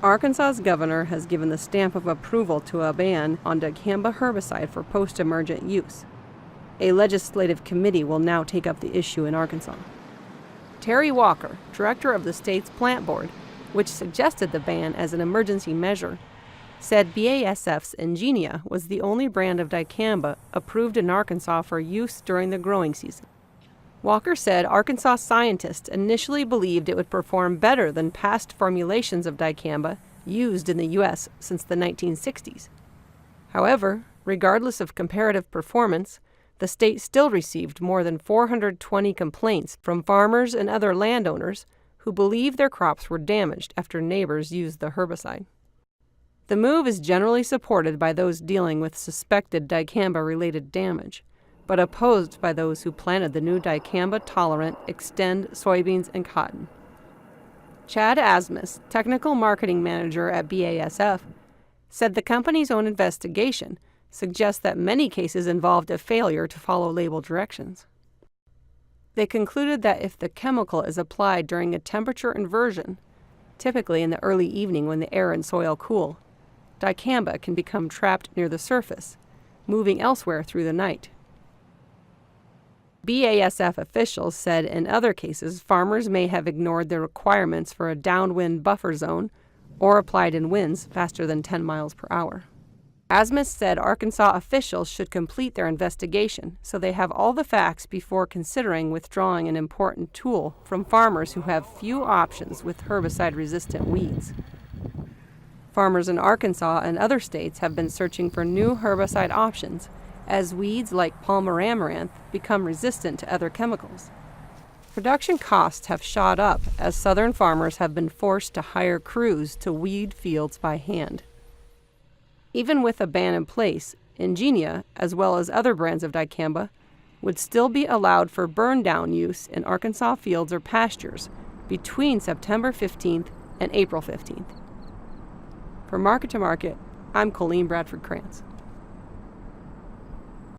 Arkansas's governor has given the stamp of approval to a ban on Dicamba herbicide for post-emergent use. A legislative committee will now take up the issue in Arkansas. Terry Walker, director of the state's plant board, which suggested the ban as an emergency measure, said BASF's Ingenia was the only brand of Dicamba approved in Arkansas for use during the growing season. Walker said Arkansas scientists initially believed it would perform better than past formulations of Dicamba used in the U.S. since the 1960s. However, regardless of comparative performance, the state still received more than 420 complaints from farmers and other landowners who believe their crops were damaged after neighbors used the herbicide. The move is generally supported by those dealing with suspected Dicamba-related damage, but opposed by those who planted the new Dicamba-tolerant Extend soybeans and cotton. Chad Asmus, technical marketing manager at BASF, said the company's own investigation suggests that many cases involved a failure to follow label directions. They concluded that if the chemical is applied during a temperature inversion, typically in the early evening when the air and soil cool, Dicamba can become trapped near the surface, moving elsewhere through the night. BASF officials said in other cases farmers may have ignored the requirements for a downwind buffer zone or applied in winds faster than 10 miles per hour. Asmus said Arkansas officials should complete their investigation so they have all the facts before considering withdrawing an important tool from farmers who have few options with herbicide-resistant weeds. Farmers in Arkansas and other states have been searching for new herbicide options as weeds like Palmer amaranth become resistant to other chemicals. Production costs have shot up as southern farmers have been forced to hire crews to weed fields by hand. Even with a ban in place, Ingenia, as well as other brands of Dicamba, would still be allowed for burn-down use in Arkansas fields or pastures between September 15th and April 15th. For Market to Market, I'm Colleen Bradford Krantz.